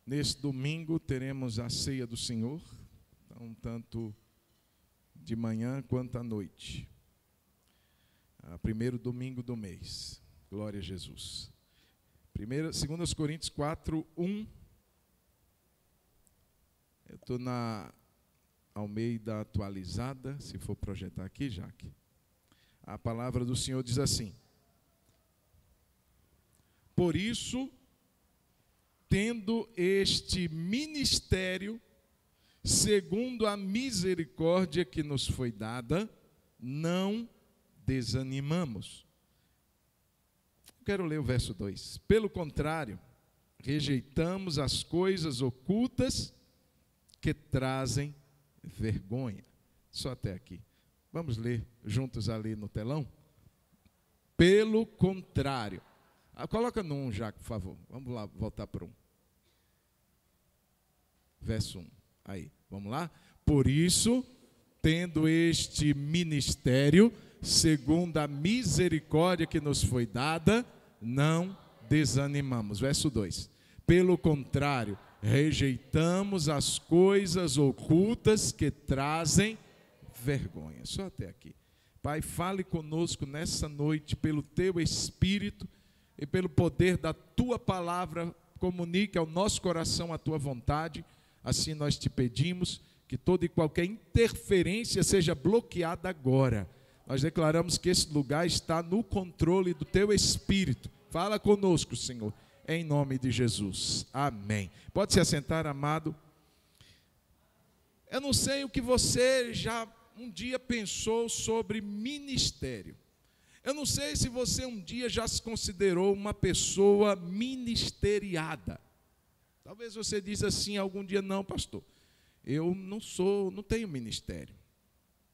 Nesse domingo teremos a ceia do Senhor, então, tanto de manhã quanto à noite. Primeiro domingo do mês. Glória a Jesus. 2 Coríntios 4, 1. Eu estou na Almeida atualizada, se for projetar aqui, Jaque. A palavra do Senhor diz assim: por isso, tendo este ministério, segundo a misericórdia que nos foi dada, não desanimamos. Quero ler o verso 2. Pelo contrário, rejeitamos as coisas ocultas que trazem vergonha. Só até aqui. Vamos ler juntos ali no telão? Pelo contrário. Coloca no 1, Jaque, por favor. Vamos lá, voltar para 1. Verso 1. Aí, vamos lá? Por isso, tendo este ministério, segundo a misericórdia que nos foi dada, não desanimamos. Verso 2. Pelo contrário, rejeitamos as coisas ocultas que trazem vergonha. Só até aqui. Pai, fale conosco nessa noite pelo Teu Espírito e pelo poder da Tua palavra, comunique ao nosso coração a Tua vontade. Assim nós te pedimos que toda e qualquer interferência seja bloqueada agora. Nós declaramos que esse lugar está no controle do Teu Espírito. Fala conosco, Senhor, em nome de Jesus. Amém. Pode se assentar, amado. Eu não sei o que você já um dia pensou sobre ministério. Eu não sei se você um dia já se considerou uma pessoa ministeriada. Talvez você diz assim algum dia: não, pastor, eu não tenho ministério.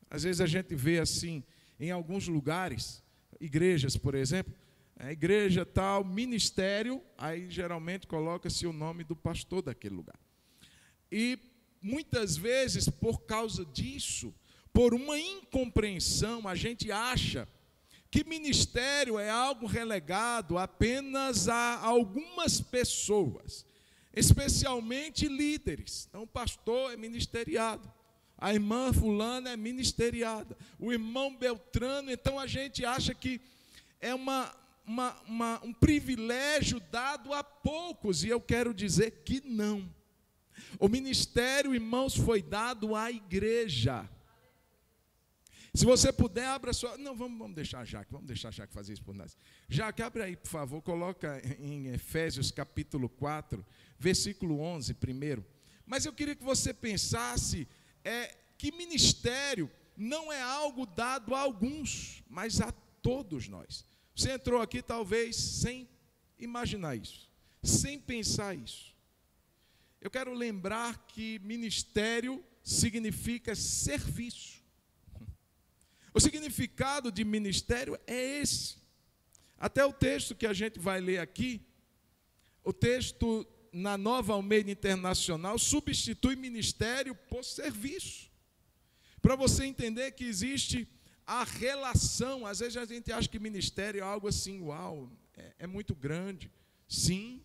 Às vezes a gente vê assim, em alguns lugares, igrejas, por exemplo, a igreja tal, ministério, aí geralmente coloca-se o nome do pastor daquele lugar. E muitas vezes, por causa disso, por uma incompreensão, a gente acha que ministério é algo relegado apenas a algumas pessoas, especialmente líderes. Então, o pastor é ministeriado, a irmã fulana é ministeriada, o irmão Beltrano. Então, a gente acha que é um privilégio dado a poucos, e eu quero dizer que não. O ministério, irmãos, foi dado à igreja. Se você puder, abra sua... Não, vamos deixar a Jaque fazer isso por nós. Jaque, abre aí, por favor, coloca em Efésios capítulo 4, versículo 11 primeiro. Mas eu queria que você pensasse que ministério não é algo dado a alguns, mas a todos nós. Você entrou aqui talvez sem imaginar isso, sem pensar isso. Eu quero lembrar que ministério significa serviço. O significado de ministério é esse. Até o texto que a gente vai ler aqui, o texto na Nova Almeida Internacional substitui ministério por serviço. Para você entender que existe a relação. Às vezes a gente acha que ministério é algo assim, uau, é muito grande. Sim,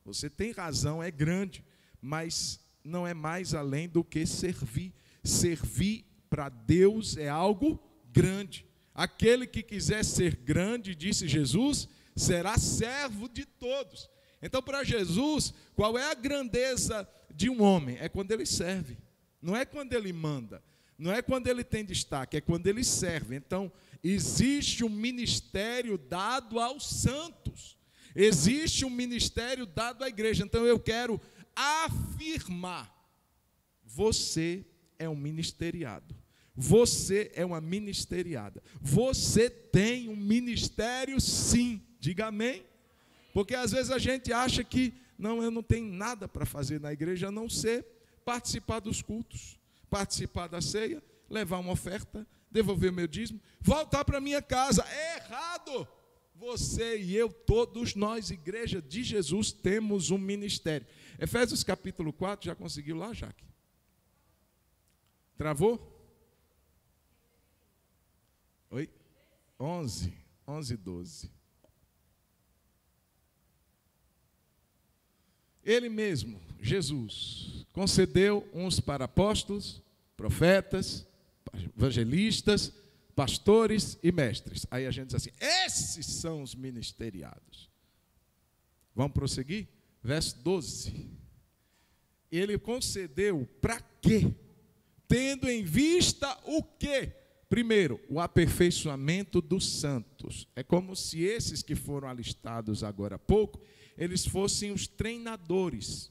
você tem razão, é grande, mas não é mais além do que servir. Servir para Deus é algo grande. Aquele que quiser ser grande, disse Jesus, será servo de todos. Então, para Jesus, qual é a grandeza de um homem? É quando ele serve. Não é quando ele manda. Não é quando ele tem destaque, é quando ele serve. Então, existe um ministério dado aos santos. Existe um ministério dado à igreja. Então, eu quero afirmar: você é um ministeriado. Você é uma ministeriada. Você tem um ministério, sim. Diga amém. Porque às vezes a gente acha que, não, eu não tenho nada para fazer na igreja, a não ser participar dos cultos, participar da ceia, levar uma oferta, devolver meu dízimo, voltar para minha casa. É errado. Você e eu, todos nós, igreja de Jesus, temos um ministério. Efésios capítulo 4, já conseguiu lá, Jaque? Travou? Oi? 11, 12. Ele mesmo, Jesus, concedeu uns para apóstolos, profetas, evangelistas, pastores e mestres. Aí a gente diz assim, esses são os ministeriados. Vamos prosseguir? Verso 12. Ele concedeu para quê? Tendo em vista o quê? Primeiro, o aperfeiçoamento dos santos. É como se esses que foram alistados agora há pouco, eles fossem os treinadores.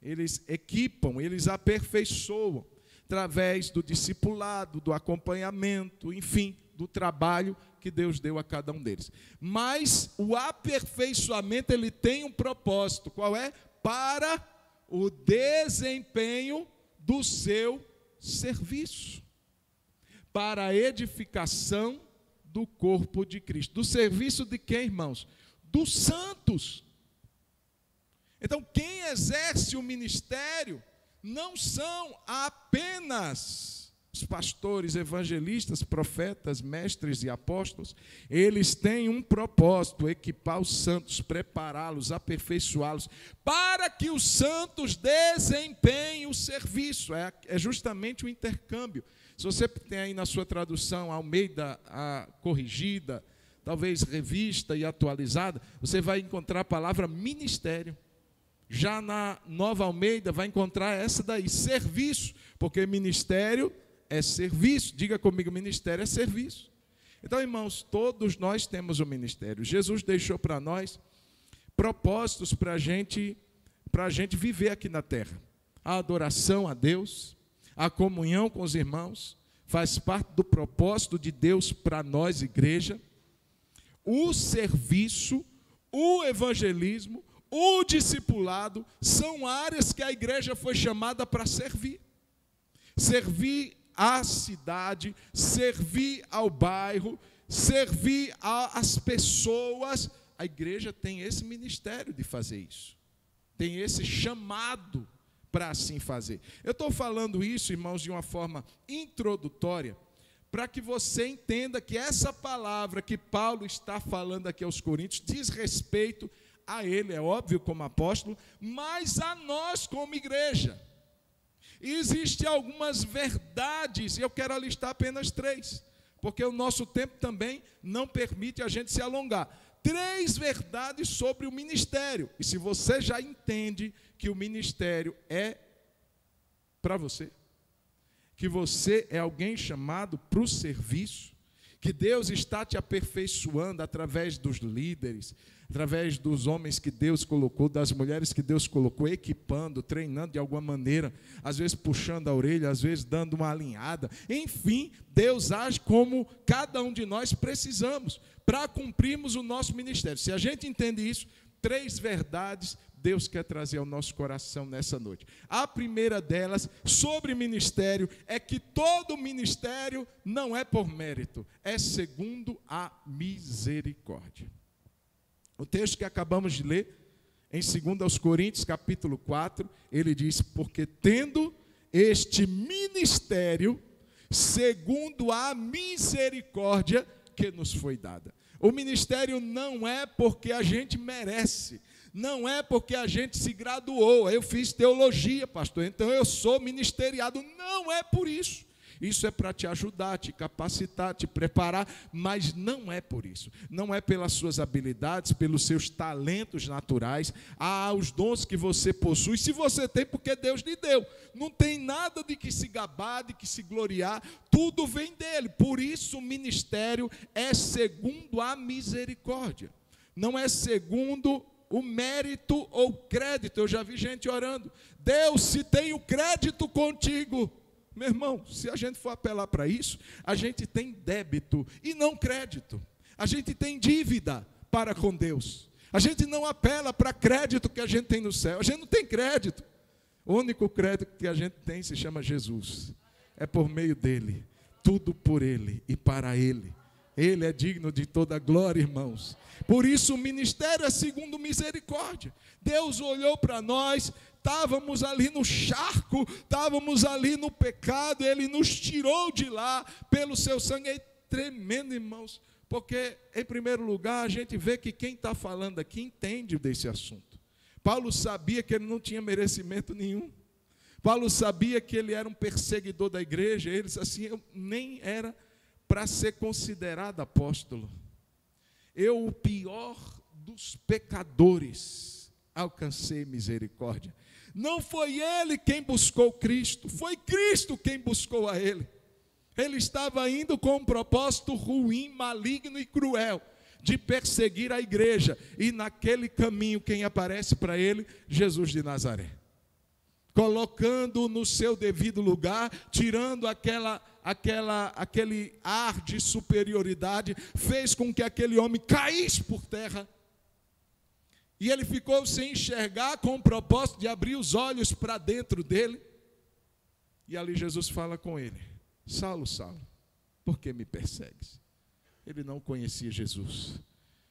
Eles equipam, eles aperfeiçoam, através do discipulado, do acompanhamento, enfim, do trabalho que Deus deu a cada um deles. Mas o aperfeiçoamento, ele tem um propósito. Qual é? Para o desempenho do seu serviço. Para a edificação do corpo de Cristo. Do serviço de quem, irmãos? Dos santos. Então, quem exerce o ministério não são apenas os pastores, evangelistas, profetas, mestres e apóstolos. Eles têm um propósito: equipar os santos, prepará-los, aperfeiçoá-los, para que os santos desempenhem o serviço. É justamente o intercâmbio. Se você tem aí na sua tradução Almeida a corrigida, talvez revista e atualizada, você vai encontrar a palavra ministério. Já na Nova Almeida vai encontrar essa daí, serviço, porque ministério é serviço. Diga comigo, ministério é serviço. Então, irmãos, todos nós temos um ministério. Jesus deixou para nós propósitos para a gente viver aqui na terra. A adoração a Deus, a comunhão com os irmãos, faz parte do propósito de Deus para nós, igreja. O serviço, o evangelismo, o discipulado são áreas que a igreja foi chamada para servir. Servir à cidade, servir ao bairro, servir às pessoas. A igreja tem esse ministério de fazer isso. Tem esse chamado para assim fazer. Eu estou falando isso, irmãos, de uma forma introdutória, para que você entenda que essa palavra que Paulo está falando aqui aos Coríntios diz respeito a ele, é óbvio, como apóstolo, mas a nós como igreja. E existem algumas verdades, e eu quero alistar apenas 3, porque o nosso tempo também não permite a gente se alongar. 3 verdades sobre o ministério. E se você já entende que o ministério é para você, que você é alguém chamado para o serviço, que Deus está te aperfeiçoando através dos líderes, através dos homens que Deus colocou, das mulheres que Deus colocou, equipando, treinando de alguma maneira, às vezes puxando a orelha, às vezes dando uma alinhada. Enfim, Deus age como cada um de nós precisamos para cumprirmos o nosso ministério. Se a gente entende isso, 3 verdades Deus quer trazer ao nosso coração nessa noite. A primeira delas, sobre ministério, é que todo ministério não é por mérito, é segundo a misericórdia. O texto que acabamos de ler, em 2 Coríntios, capítulo 4, ele diz, porque tendo este ministério, segundo a misericórdia que nos foi dada. O ministério não é porque a gente merece, não é porque a gente se graduou, eu fiz teologia, pastor, então eu sou ministeriado. Não é por isso. Isso é para te ajudar, te capacitar, te preparar, mas não é por isso. Não é pelas suas habilidades, pelos seus talentos naturais, os dons que você possui. Se você tem, porque Deus lhe deu. Não tem nada de que se gabar, de que se gloriar, tudo vem dele. Por isso o ministério é segundo a misericórdia. Não é segundo o mérito ou crédito. Eu já vi gente orando, Deus, se tem o crédito contigo. Meu irmão, se a gente for apelar para isso, a gente tem débito e não crédito. A gente tem dívida para com Deus. A gente não apela para crédito que a gente tem no céu. A gente não tem crédito. O único crédito que a gente tem se chama Jesus. É por meio dele, tudo por ele e para ele. Ele é digno de toda glória, irmãos. Por isso o ministério é segundo misericórdia. Deus olhou para nós, estávamos ali no charco, estávamos ali no pecado, Ele nos tirou de lá pelo seu sangue. É tremendo, irmãos, porque, em primeiro lugar, a gente vê que quem está falando aqui entende desse assunto. Paulo sabia que ele não tinha merecimento nenhum. Paulo sabia que ele era um perseguidor da igreja. Ele disse assim: eu nem era para ser considerado apóstolo. Eu, o pior dos pecadores, alcancei misericórdia. Não foi ele quem buscou Cristo, foi Cristo quem buscou a ele. Ele estava indo com um propósito ruim, maligno e cruel, de perseguir a igreja. E naquele caminho, quem aparece para ele? Jesus de Nazaré. Colocando-o no seu devido lugar, tirando aquele ar de superioridade, fez com que aquele homem caísse por terra. E ele ficou sem enxergar, com o propósito de abrir os olhos para dentro dele. E ali Jesus fala com ele: Saulo, Saulo, por que me persegues? Ele não conhecia Jesus.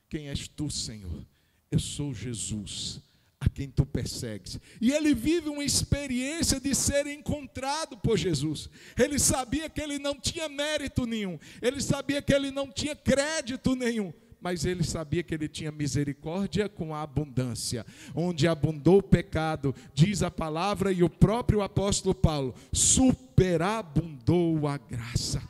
Quem és tu, Senhor? Eu sou Jesus, a quem tu persegues. E ele vive uma experiência de ser encontrado por Jesus. Ele sabia que ele não tinha mérito nenhum, ele sabia que ele não tinha crédito nenhum, mas ele sabia que ele tinha misericórdia com a abundância. Onde abundou o pecado, diz a palavra, e o próprio apóstolo Paulo, superabundou a graça.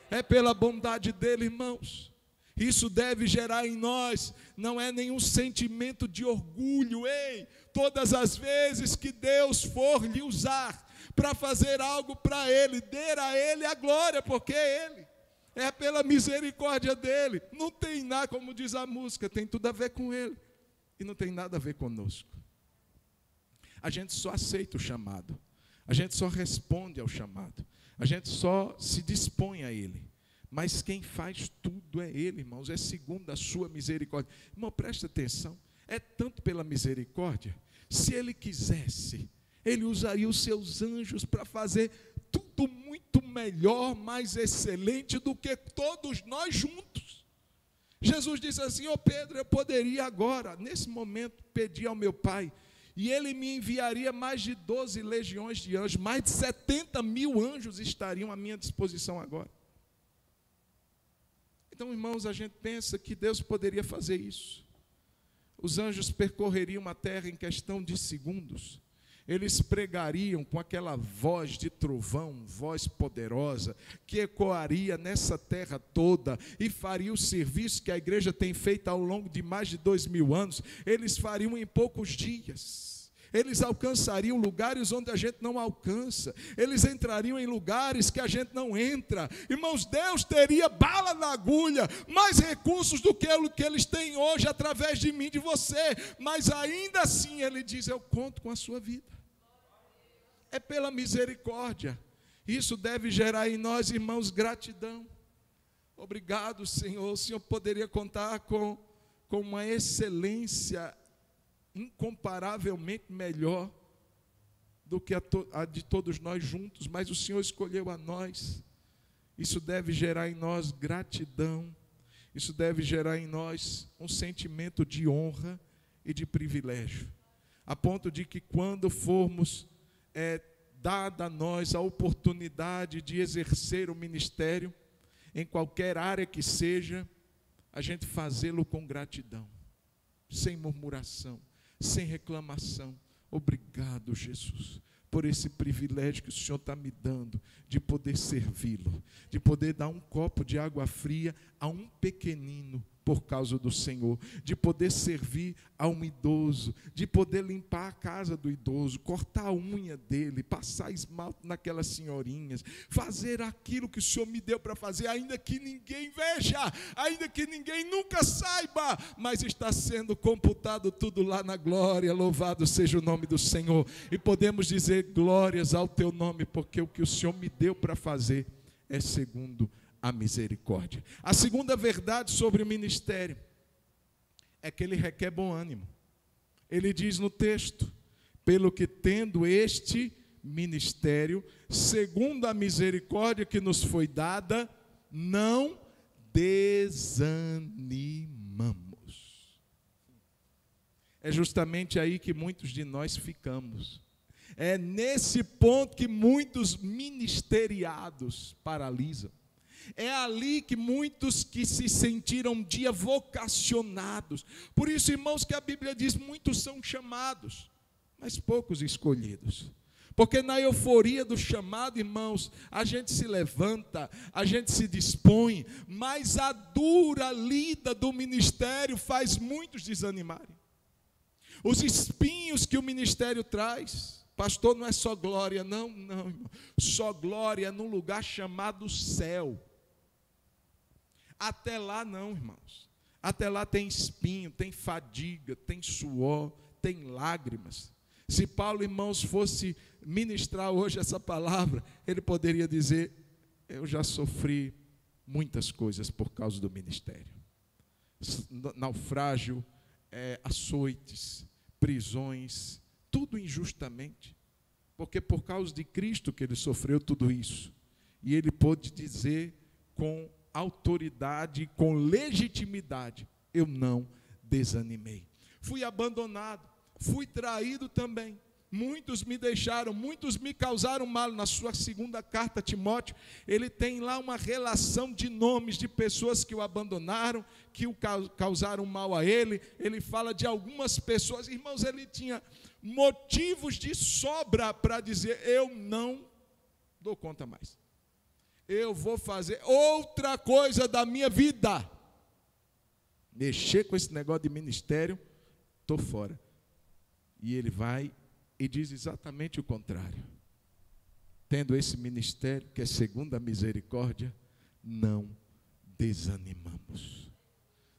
É pela bondade dele, irmãos. Isso deve gerar em nós, não é nenhum sentimento de orgulho. Ei, todas as vezes que Deus for lhe usar para fazer algo para Ele, dê a Ele a glória, porque Ele é pela misericórdia dEle. Não tem nada, como diz a música, tem tudo a ver com Ele e não tem nada a ver conosco. A gente só aceita o chamado, a gente só responde ao chamado, a gente só se dispõe a Ele. Mas quem faz tudo é Ele, irmãos, é segundo a sua misericórdia. Irmão, presta atenção, é tanto pela misericórdia. Se Ele quisesse, Ele usaria os seus anjos para fazer tudo muito melhor, mais excelente do que todos nós juntos. Jesus disse assim: ô Pedro, eu poderia agora, nesse momento, pedir ao meu Pai, e Ele me enviaria mais de 12 legiões de anjos, mais de 70 mil anjos estariam à minha disposição agora. Então, irmãos, a gente pensa que Deus poderia fazer isso. Os anjos percorreriam a terra em questão de segundos. Eles pregariam com aquela voz de trovão, voz poderosa, que ecoaria nessa terra toda e faria o serviço que a igreja tem feito ao longo de mais de 2000 anos. Eles fariam em poucos dias. Eles alcançariam lugares onde a gente não alcança. Eles entrariam em lugares que a gente não entra. Irmãos, Deus teria bala na agulha, mais recursos do que o que eles têm hoje através de mim, de você. Mas ainda assim Ele diz: eu conto com a sua vida. É pela misericórdia. Isso deve gerar em nós, irmãos, gratidão. Obrigado, Senhor. O Senhor poderia contar com uma excelência incomparavelmente melhor do que a de todos nós juntos, mas o Senhor escolheu a nós. Isso deve gerar em nós gratidão, isso deve gerar em nós um sentimento de honra e de privilégio, a ponto de que quando formos dada a nós a oportunidade de exercer o ministério, em qualquer área que seja, a gente fazê-lo com gratidão, sem murmuração, sem reclamação. Obrigado, Jesus, por esse privilégio que o Senhor está me dando, de poder servi-lo, de poder dar um copo de água fria a um pequenino, por causa do Senhor, de poder servir a um idoso, de poder limpar a casa do idoso, cortar a unha dele, passar esmalte naquelas senhorinhas, fazer aquilo que o Senhor me deu para fazer, ainda que ninguém veja, ainda que ninguém nunca saiba, mas está sendo computado tudo lá na glória. Louvado seja o nome do Senhor, e podemos dizer glórias ao teu nome, porque o que o Senhor me deu para fazer é segundo a misericórdia. A segunda verdade sobre o ministério é que ele requer bom ânimo. Ele diz no texto: pelo que tendo este ministério, segundo a misericórdia que nos foi dada, não desanimamos. É justamente aí que muitos de nós ficamos. É nesse ponto que muitos ministeriados paralisam. É ali que muitos que se sentiram um dia vocacionados. Por isso, irmãos, que a Bíblia diz, muitos são chamados, mas poucos escolhidos. Porque na euforia do chamado, irmãos, a gente se levanta, a gente se dispõe, mas a dura lida do ministério faz muitos desanimarem. Os espinhos que o ministério traz, pastor, não é só glória, não, irmão. Só glória num lugar chamado céu. Até lá não, irmãos. Até lá tem espinho, tem fadiga, tem suor, tem lágrimas. Se Paulo, irmãos, fosse ministrar hoje essa palavra, ele poderia dizer, eu já sofri muitas coisas por causa do ministério. Naufrágio, açoites, prisões, tudo injustamente. Porque por causa de Cristo que ele sofreu tudo isso. E ele pôde dizer com autoridade, com legitimidade, eu não desanimei. Fui abandonado, fui traído também. Muitos me deixaram, muitos me causaram mal. Na sua segunda carta a Timóteo, ele tem lá uma relação de nomes de pessoas que o abandonaram, que o causaram mal a ele. Ele fala de algumas pessoas. Irmãos, ele tinha motivos de sobra para dizer, eu não dou conta mais. Eu vou fazer outra coisa da minha vida. Mexer com esse negócio de ministério, estou fora. E ele vai e diz exatamente o contrário. Tendo esse ministério, que é segundo a misericórdia, não desanimamos.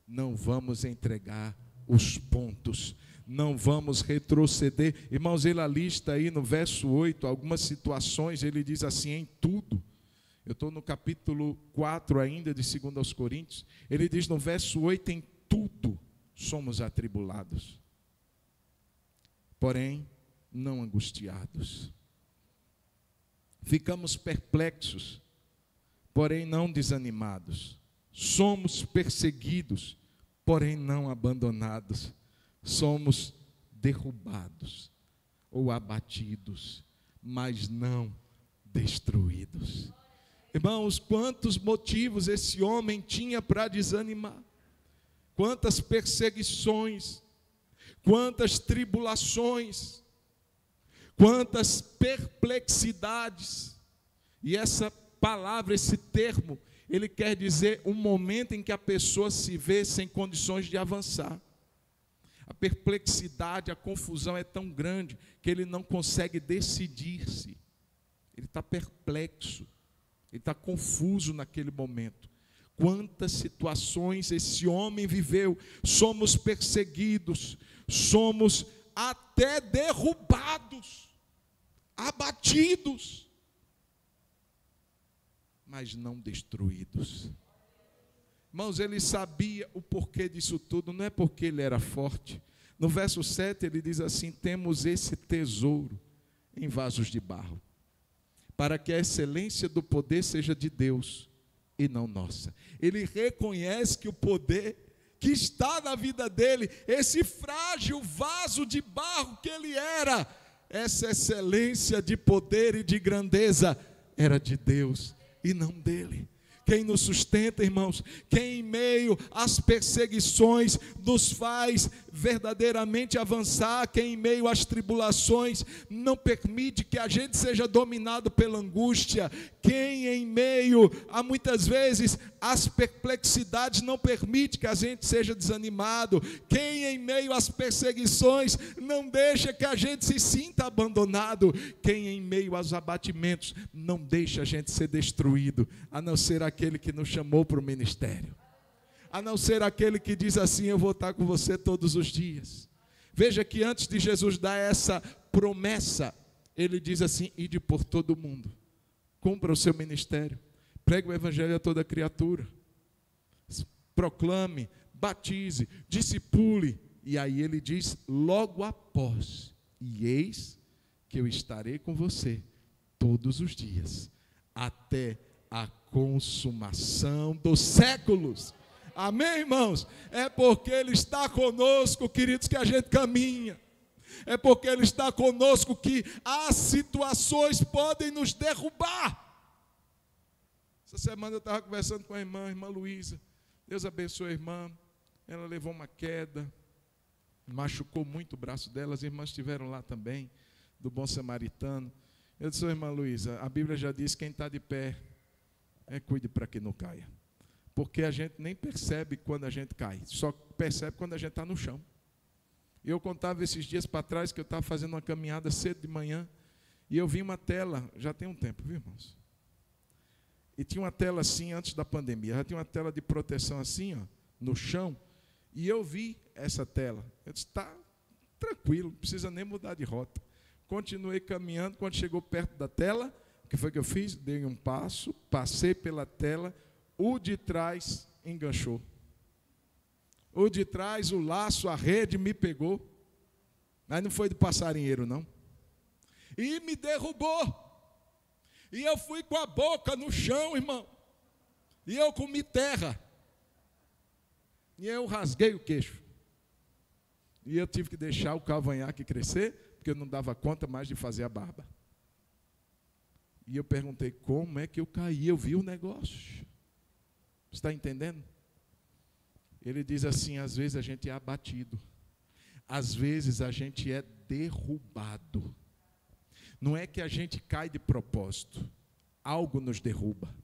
Não vamos entregar os pontos. Não vamos retroceder. Irmãos, ele alista aí no verso 8, algumas situações, ele diz assim, em tudo. Eu estou no capítulo 4 ainda, de 2 aos Coríntios. Ele diz no verso 8, em tudo somos atribulados. Porém, não angustiados. Ficamos perplexos, porém não desanimados. Somos perseguidos, porém não abandonados. Somos derrubados ou abatidos, mas não destruídos. Irmãos, quantos motivos esse homem tinha para desanimar? Quantas perseguições, quantas tribulações, quantas perplexidades. E essa palavra, esse termo, ele quer dizer um momento em que a pessoa se vê sem condições de avançar. A perplexidade, a confusão é tão grande que ele não consegue decidir-se. Ele está perplexo, ele está confuso naquele momento. Quantas situações esse homem viveu. Somos perseguidos, somos até derrubados, abatidos, mas não destruídos. Irmãos, ele sabia o porquê disso tudo, não é porque ele era forte. No verso 7 ele diz assim, temos esse tesouro em vasos de barro, para que a excelência do poder seja de Deus e não nossa. Ele reconhece que o poder que está na vida dele, esse frágil vaso de barro que ele era, essa excelência de poder e de grandeza era de Deus e não dele. Quem nos sustenta, irmãos, quem em meio às perseguições nos faz verdadeiramente avançar, quem em meio às tribulações não permite que a gente seja dominado pela angústia, quem em meio a muitas vezes as perplexidades não permite que a gente seja desanimado, quem em meio às perseguições não deixa que a gente se sinta abandonado, quem em meio aos abatimentos não deixa a gente ser destruído, a não ser aquele que nos chamou para o ministério, a não ser aquele que diz assim, eu vou estar com você todos os dias. Veja que antes de Jesus dar essa promessa, ele diz assim, ide por todo o mundo, cumpra o seu ministério, pregue o evangelho a toda criatura, proclame, batize, discipule, e aí ele diz logo após, e eis que eu estarei com você todos os dias, até a consumação dos séculos. Amém, irmãos? É porque Ele está conosco, queridos, que a gente caminha. É porque Ele está conosco que as situações podem nos derrubar. Essa semana eu estava conversando com a irmã Luísa. Deus abençoe a irmã. Ela levou uma queda, machucou muito o braço dela. As irmãs estiveram lá também, do Bom Samaritano. Eu disse, irmã Luísa, a Bíblia já diz, quem está de pé, cuide para que não caia. Porque a gente nem percebe quando a gente cai, só percebe quando a gente está no chão. E eu contava esses dias para trás que eu estava fazendo uma caminhada cedo de manhã, e eu vi uma tela, já tem um tempo, viu, irmãos? E tinha uma tela assim, antes da pandemia, já tinha uma tela de proteção assim, ó, no chão, e eu vi essa tela. Eu disse, está tranquilo, não precisa nem mudar de rota. Continuei caminhando, quando chegou perto da tela, o que foi que eu fiz? Dei um passo, passei pela tela, o de trás enganchou. O de trás, o laço, a rede me pegou. Mas não foi do passarinheiro, não. E me derrubou. E eu fui com a boca no chão, irmão. E eu comi terra. E eu rasguei o queixo. E eu tive que deixar o cavanhaque crescer, porque eu não dava conta mais de fazer a barba. E eu perguntei, como é que eu caí? Eu vi o negócio. Você está entendendo? Ele diz assim, às vezes a gente é abatido. Às vezes a gente é derrubado. Não é que a gente cai de propósito. Algo nos derruba.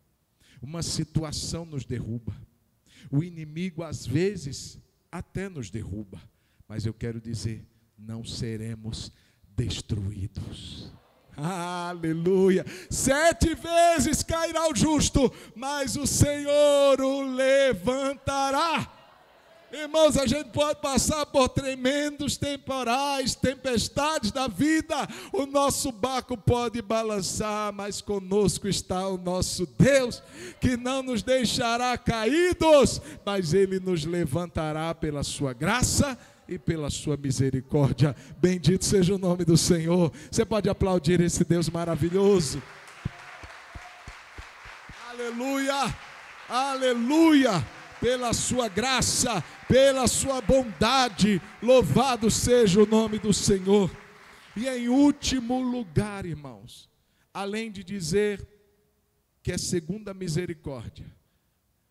Uma situação nos derruba. O inimigo, às vezes, até nos derruba. Mas eu quero dizer, não seremos destruídos. Aleluia. 7 vezes cairá o justo, mas o Senhor o levantará. Irmãos, a gente pode passar por tremendos temporais, tempestades da vida, o nosso barco pode balançar, mas conosco está o nosso Deus, que não nos deixará caídos, mas Ele nos levantará pela sua graça e pela sua misericórdia. Bendito seja o nome do Senhor. Você pode aplaudir esse Deus maravilhoso. Aleluia, aleluia. Pela sua graça, pela sua bondade, louvado seja o nome do Senhor. E em último lugar, irmãos, além de dizer que é segundo a misericórdia,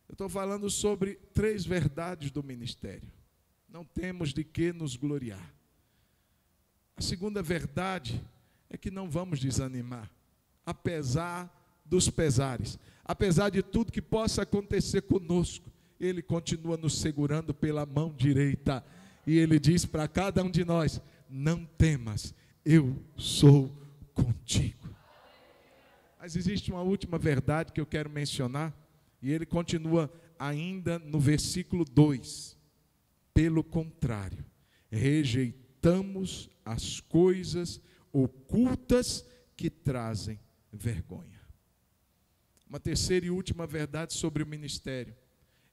eu estou falando sobre 3 verdades do ministério. Não temos de que nos gloriar. A segunda verdade é que não vamos desanimar, apesar dos pesares, apesar de tudo que possa acontecer conosco. Ele continua nos segurando pela mão direita. E Ele diz para cada um de nós, não temas, eu sou contigo. Mas existe uma última verdade que eu quero mencionar. E ele continua ainda no versículo 2. Pelo contrário, rejeitamos as coisas ocultas que trazem vergonha. Uma terceira e última verdade sobre o ministério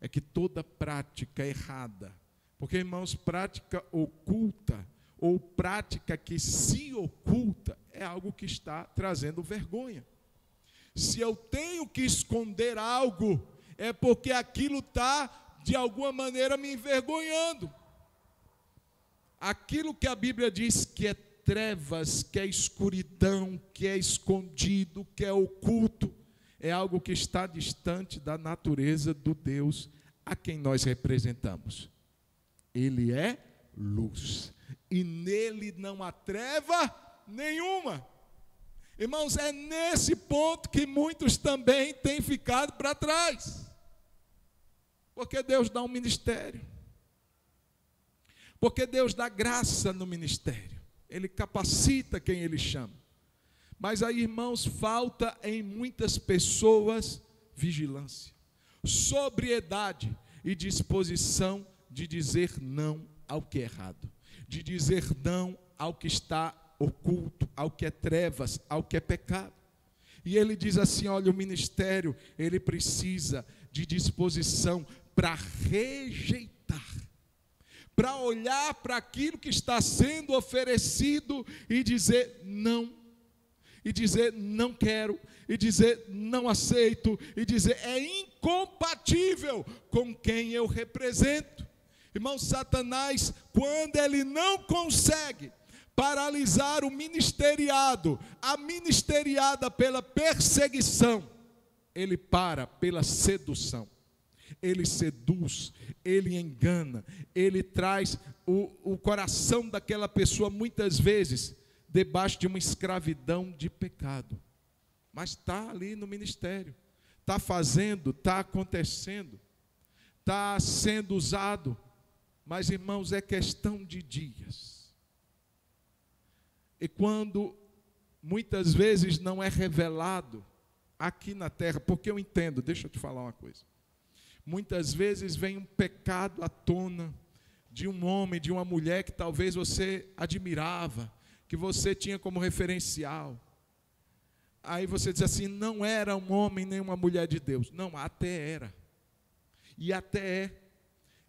é que toda prática errada, porque, irmãos, prática oculta ou prática que se oculta é algo que está trazendo vergonha. Se eu tenho que esconder algo, é porque aquilo está, de alguma maneira, me envergonhando. Aquilo que a Bíblia diz que é trevas, que é escuridão, que é escondido, que é oculto, é algo que está distante da natureza do Deus a quem nós representamos. Ele é luz, e nele não há treva nenhuma. Irmãos, é nesse ponto que muitos também têm ficado para trás. Porque Deus dá um ministério. Porque Deus dá graça no ministério. Ele capacita quem Ele chama. Mas aí, irmãos, falta em muitas pessoas vigilância, sobriedade e disposição de dizer não ao que é errado, de dizer não ao que está oculto, ao que é trevas, ao que é pecado. E ele diz assim, olha, o ministério, ele precisa de disposição para rejeitar, para olhar para aquilo que está sendo oferecido e dizer não, e dizer não quero, e dizer não aceito, e dizer é incompatível com quem eu represento. Irmão, Satanás, quando ele não consegue paralisar o ministeriado, a ministeriada pela perseguição, ele para pela sedução. Ele seduz, ele engana, ele traz o coração daquela pessoa, muitas vezes, debaixo de uma escravidão de pecado. Mas está ali no ministério, está fazendo, está acontecendo, está sendo usado. Mas, irmãos, é questão de dias. E quando muitas vezes não é revelado aqui na terra, porque eu entendo, deixa eu te falar uma coisa. Muitas vezes vem um pecado à tona de um homem, de uma mulher que talvez você admirava, que você tinha como referencial. Aí você diz assim, não era um homem nem uma mulher de Deus. Não, até era. E até é.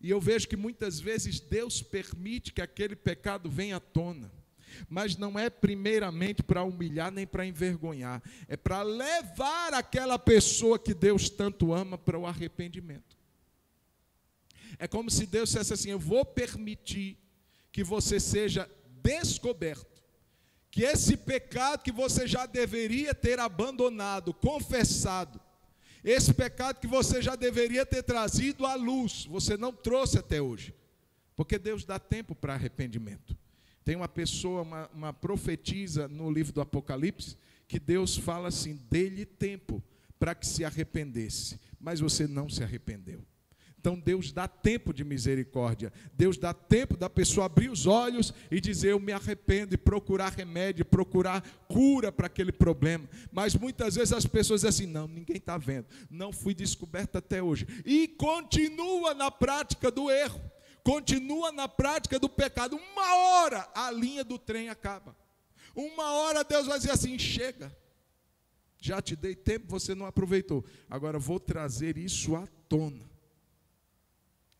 E eu vejo que muitas vezes Deus permite que aquele pecado venha à tona. Mas não é primeiramente para humilhar nem para envergonhar. É para levar aquela pessoa que Deus tanto ama para o arrependimento. É como se Deus dissesse assim, eu vou permitir que você seja descoberto. Que esse pecado que você já deveria ter abandonado, confessado, esse pecado que você já deveria ter trazido à luz, você não trouxe até hoje. Porque Deus dá tempo para arrependimento. Tem uma pessoa, uma profetisa no livro do Apocalipse, que Deus fala assim, dê-lhe tempo para que se arrependesse, mas você não se arrependeu. Então Deus dá tempo de misericórdia, Deus dá tempo da pessoa abrir os olhos e dizer eu me arrependo, e procurar remédio, procurar cura para aquele problema. Mas muitas vezes as pessoas dizem assim, não, ninguém está vendo, não fui descoberta até hoje, e continua na prática do erro, continua na prática do pecado. Uma hora a linha do trem acaba, uma hora Deus vai dizer assim, chega, já te dei tempo, você não aproveitou, agora vou trazer isso à tona.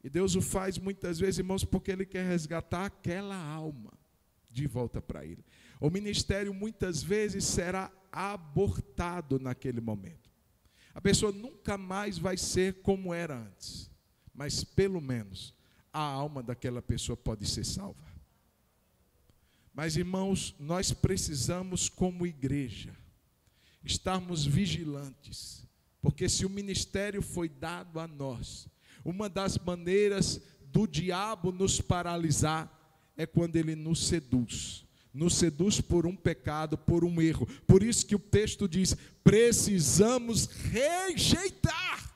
E Deus o faz muitas vezes, irmãos, porque Ele quer resgatar aquela alma de volta para Ele. O ministério muitas vezes será abortado naquele momento. A pessoa nunca mais vai ser como era antes, mas pelo menos a alma daquela pessoa pode ser salva. Mas, irmãos, nós precisamos, como igreja, estarmos vigilantes, porque se o ministério foi dado a nós, uma das maneiras do diabo nos paralisar é quando ele nos seduz por um pecado, por um erro. Por isso que o texto diz, precisamos rejeitar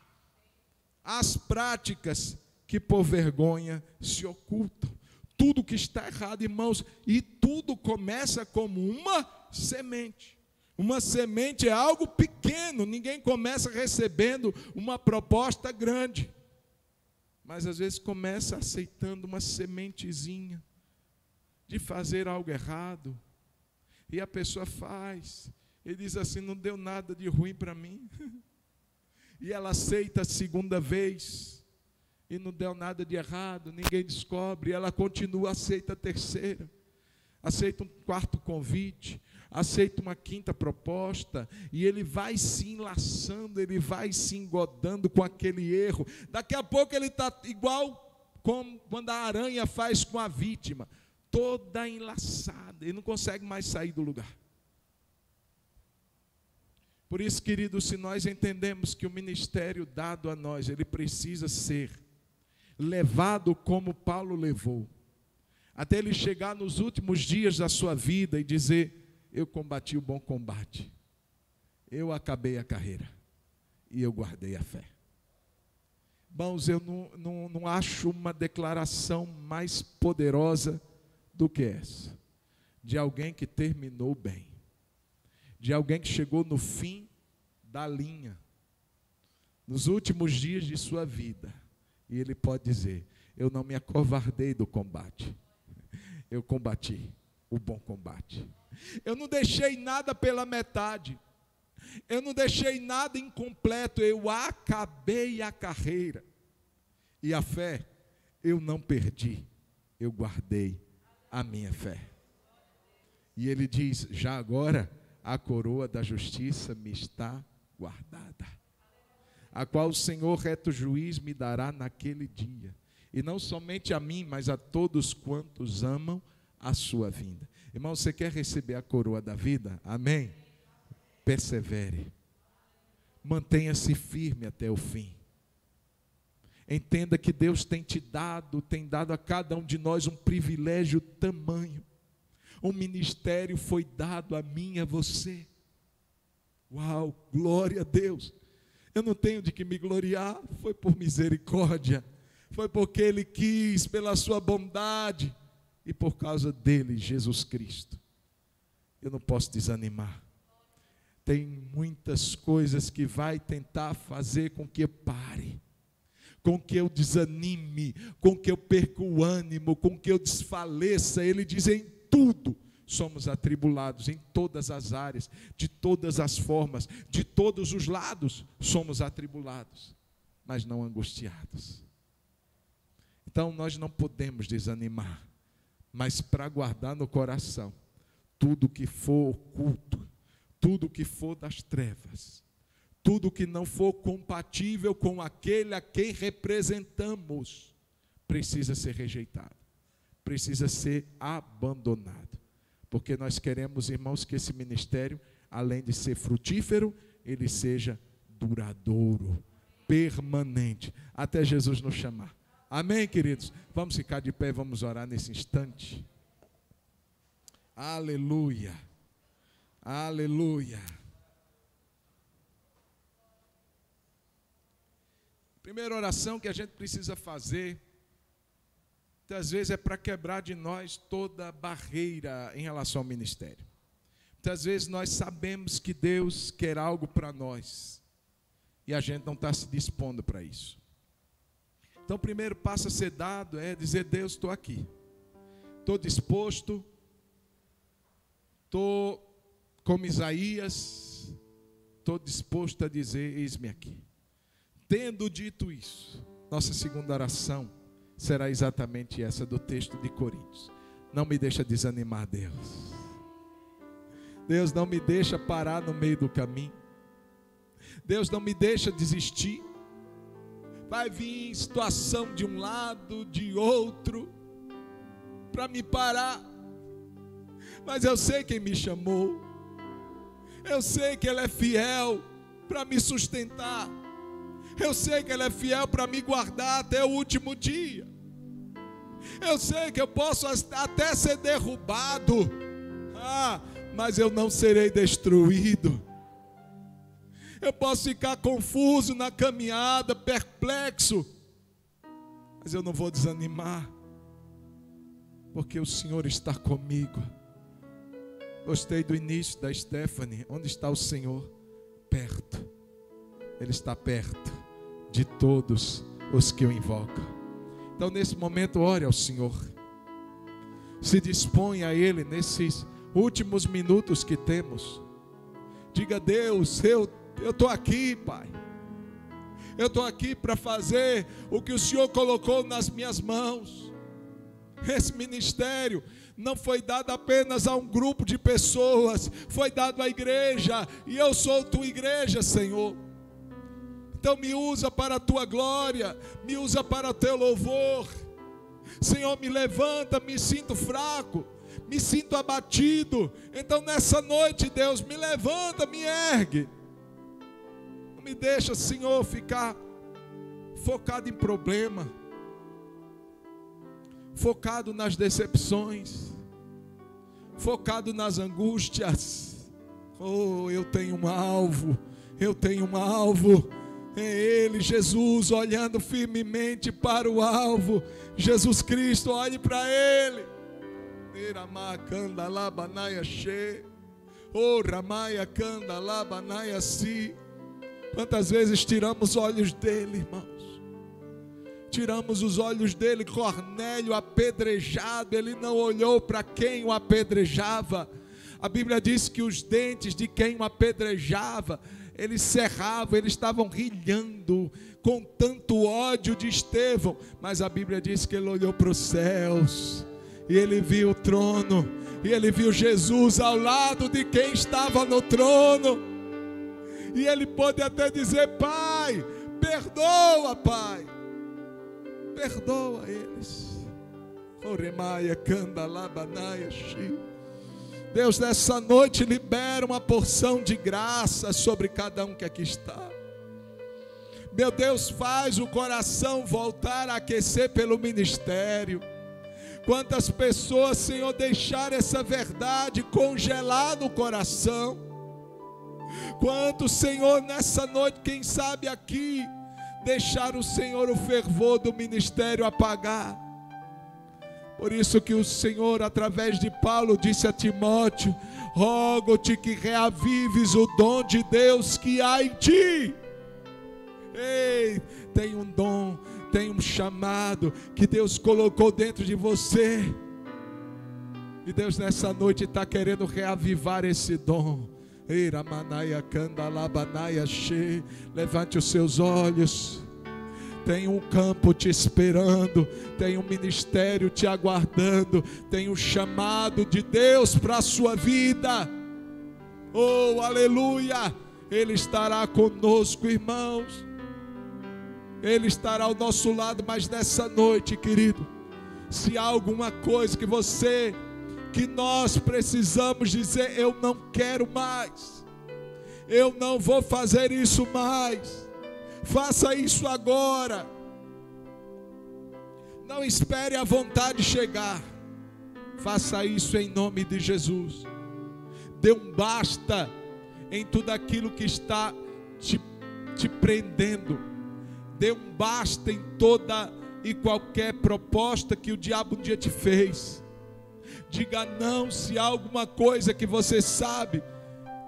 as práticas que por vergonha se ocultam. Tudo que está errado, irmãos, e tudo começa como uma semente. Uma semente é algo pequeno, ninguém começa recebendo uma proposta grande. Mas às vezes começa aceitando uma sementezinha de fazer algo errado. E a pessoa faz. Ele diz assim, não deu nada de ruim para mim. E ela aceita a segunda vez. E não deu nada de errado, ninguém descobre. E ela continua, aceita a terceira. Aceita um quarto convite. Aceita uma quinta proposta, e ele vai se enlaçando, ele vai se engodando com aquele erro. Daqui a pouco ele está igual como quando a aranha faz com a vítima, toda enlaçada, ele não consegue mais sair do lugar. Por isso, queridos, se nós entendemos que o ministério dado a nós, ele precisa ser levado como Paulo levou, até ele chegar nos últimos dias da sua vida e dizer, eu combati o bom combate, eu acabei a carreira e eu guardei a fé. Irmãos, eu não acho uma declaração mais poderosa do que essa, de alguém que terminou bem, de alguém que chegou no fim da linha, nos últimos dias de sua vida, e ele pode dizer, eu não me acovardei do combate, eu combati o bom combate. Eu não deixei nada pela metade, eu não deixei nada incompleto, eu acabei a carreira, e a fé eu não perdi, eu guardei a minha fé. E ele diz, já agora a coroa da justiça me está guardada, a qual o Senhor reto juiz me dará naquele dia, e não somente a mim, mas a todos quantos amam a sua vinda. Irmão, você quer receber a coroa da vida? Amém? Persevere. mantenha-se firme até o fim. Entenda que Deus tem dado a cada um de nós um privilégio tamanho. Um ministério foi dado a mim e a você. Uau, glória a Deus. Eu não tenho de que me gloriar, foi por misericórdia. Foi porque Ele quis, pela sua bondade, e por causa dEle, Jesus Cristo. Eu não posso desanimar. Tem muitas coisas que vai tentar fazer com que eu pare, com que eu desanime, com que eu perca o ânimo, com que eu desfaleça. Ele diz: em tudo somos atribulados, em todas as áreas, de todas as formas, de todos os lados somos atribulados, mas não angustiados. Então nós não podemos desanimar, mas para guardar no coração tudo que for oculto, tudo que for das trevas, tudo que não for compatível com aquele a quem representamos, precisa ser rejeitado, precisa ser abandonado. Porque nós queremos, irmãos, que esse ministério, além de ser frutífero, ele seja duradouro, permanente, até Jesus nos chamar. Amém, queridos? Vamos ficar de pé, vamos orar nesse instante. Aleluia, aleluia. Primeira oração que a gente precisa fazer, muitas vezes é para quebrar de nós toda barreira em relação ao ministério. Muitas vezes nós sabemos que Deus quer algo para nós e a gente não está se dispondo para isso. Então o primeiro passo a ser dado é dizer: Deus, estou aqui, estou disposto, estou como Isaías, estou disposto a dizer: eis-me aqui. Tendo dito isso, nossa segunda oração será exatamente essa do texto de Coríntios. Não me deixa desanimar, Deus. Deus, não me deixa parar no meio do caminho. Deus, não me deixa desistir. Vai vir situação de um lado, de outro, para me parar. Mas eu sei quem me chamou. Eu sei que Ele é fiel para me sustentar. Eu sei que Ele é fiel para me guardar até o último dia. Eu sei que eu posso até ser derrubado, mas eu não serei destruído. Eu posso ficar confuso na caminhada, perplexo, mas eu não vou desanimar, porque o Senhor está comigo. Gostei do início da Stephanie. Onde está o Senhor? Perto. Ele está perto de todos os que o invocam. Então nesse momento ore ao Senhor, se dispõe a Ele nesses últimos minutos que temos. Diga: Deus, eu estou aqui, Pai. Eu estou aqui para fazer o que o Senhor colocou nas minhas mãos. Esse ministério não foi dado apenas a um grupo de pessoas, foi dado à igreja, e eu sou tua igreja, Senhor. Então me usa para a tua glória, me usa para o teu louvor. Senhor, me levanta, me sinto fraco, me sinto abatido. Então nessa noite, Deus, me levanta, me ergue. Não me deixa, Senhor, ficar focado em problema, focado nas decepções, focado nas angústias. Oh, eu tenho um alvo, eu tenho um alvo. É Ele, Jesus, olhando firmemente para o alvo. Jesus Cristo, olhe para Ele. Quantas vezes tiramos os olhos dele, irmãos? Tiramos os olhos dele. Cornélio apedrejado, ele não olhou para quem o apedrejava. A Bíblia diz que os dentes de quem o apedrejava, eles cerravam, eles estavam rilhando com tanto ódio de Estevão. Mas a Bíblia diz que ele olhou para os céus e ele viu o trono, e ele viu Jesus ao lado de quem estava no trono, e ele pôde até dizer: Pai, perdoa, Pai, perdoa eles. Deus, nessa noite libera uma porção de graça sobre cada um que aqui está. Meu Deus, faz o coração voltar a aquecer pelo ministério. Quantas pessoas, Senhor, deixaram essa verdade congelar no coração. Quantos, Senhor, nessa noite, quem sabe aqui, deixaram, Senhor, o fervor do ministério apagar. Por isso que o Senhor, através de Paulo, disse a Timóteo: rogo-te que reavives o dom de Deus que há em ti. Ei, tem um dom, tem um chamado que Deus colocou dentro de você. E Deus nessa noite está querendo reavivar esse dom. Levante os seus olhos. Tem um campo te esperando, tem um ministério te aguardando, tem um chamado de Deus para a sua vida. Oh, aleluia! Ele estará conosco, irmãos. Ele estará ao nosso lado, mas nessa noite, querido, se há alguma coisa que nós precisamos dizer: eu não quero mais, eu não vou fazer isso mais. Faça isso agora. Não espere a vontade chegar. Faça isso em nome de Jesus. Dê um basta em tudo aquilo que está te prendendo. Dê um basta em toda e qualquer proposta que o diabo um dia te fez. Diga não se há alguma coisa que você sabe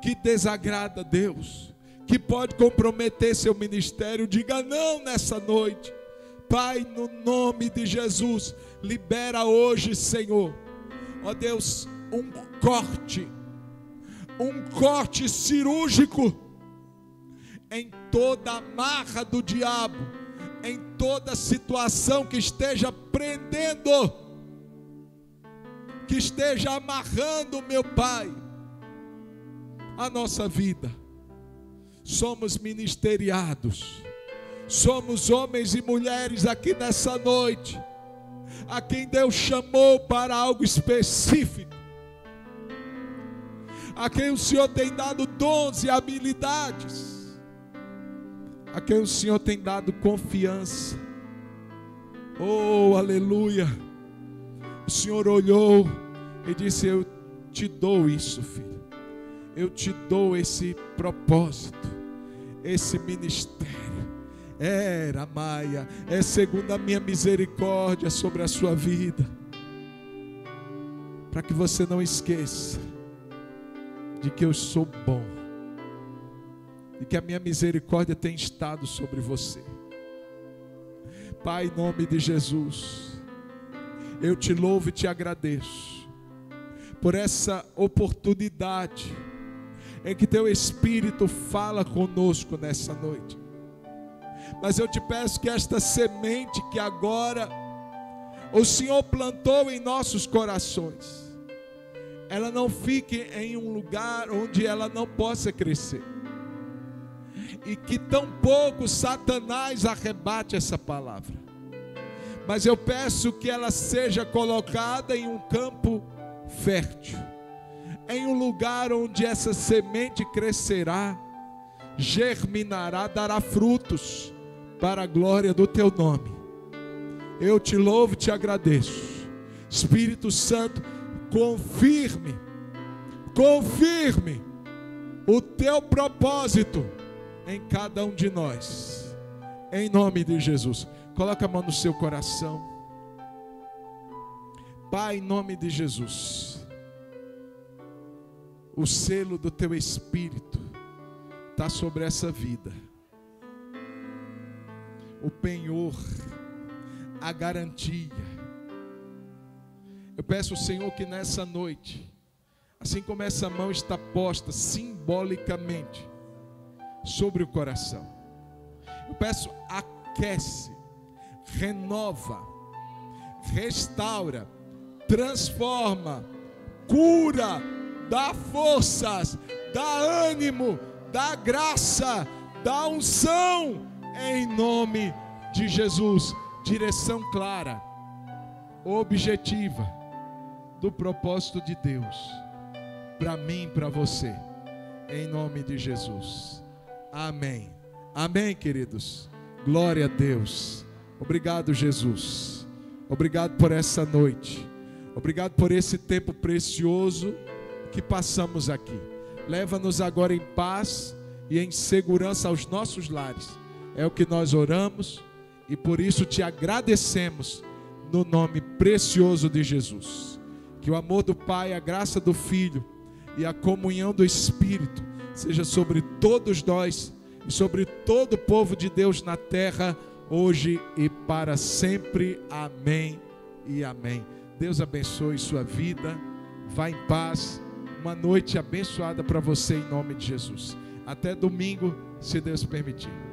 que desagrada a Deus, que pode comprometer seu ministério. Diga não nessa noite. Pai, no nome de Jesus, libera hoje, Senhor, ó Deus, um corte cirúrgico em toda amarra do diabo, em toda situação que esteja prendendo, que esteja amarrando, meu Pai, a nossa vida. Somos ministeriados, somos homens e mulheres aqui nessa noite, a quem Deus chamou para algo específico, a quem o Senhor tem dado dons e habilidades, a quem o Senhor tem dado confiança. Oh, aleluia! O Senhor olhou e disse: eu te dou isso, filho. Eu te dou esse propósito, esse ministério. Maia, é segundo a minha misericórdia sobre a sua vida. Para que você não esqueça de que eu sou bom, e que a minha misericórdia tem estado sobre você. Pai, em nome de Jesus, eu te louvo e te agradeço por essa oportunidade em que teu Espírito fala conosco nessa noite. Mas eu te peço que esta semente que agora o Senhor plantou em nossos corações, ela não fique em um lugar onde ela não possa crescer, e que tampouco Satanás arrebate essa palavra, mas eu peço que ela seja colocada em um campo fértil, em um lugar onde essa semente crescerá, germinará, dará frutos para a glória do teu nome. Eu te louvo e te agradeço. Espírito Santo, confirme o teu propósito em cada um de nós, em nome de Jesus. Coloca a mão no seu coração. Pai, em nome de Jesus, o selo do teu Espírito está sobre essa vida. O penhor, a garantia. Eu peço ao Senhor que nessa noite, assim como essa mão está posta simbolicamente sobre o coração, eu peço: aquece, renova, restaura, transforma, cura, dá forças, dá ânimo, dá graça, dá unção, em nome de Jesus. Direção clara, objetiva do propósito de Deus para mim e para você, em nome de Jesus. Amém. Amém, queridos. Glória a Deus. Obrigado, Jesus. Obrigado por essa noite. Obrigado por esse tempo precioso que passamos aqui. Leva-nos agora em paz e em segurança aos nossos lares. É o que nós oramos e por isso te agradecemos no nome precioso de Jesus. Que o amor do Pai, a graça do Filho e a comunhão do Espírito seja sobre todos nós e sobre todo o povo de Deus na terra, hoje e para sempre. Amém e amém. Deus abençoe sua vida. Vá em paz. Uma noite abençoada para você em nome de Jesus. Até domingo, se Deus permitir.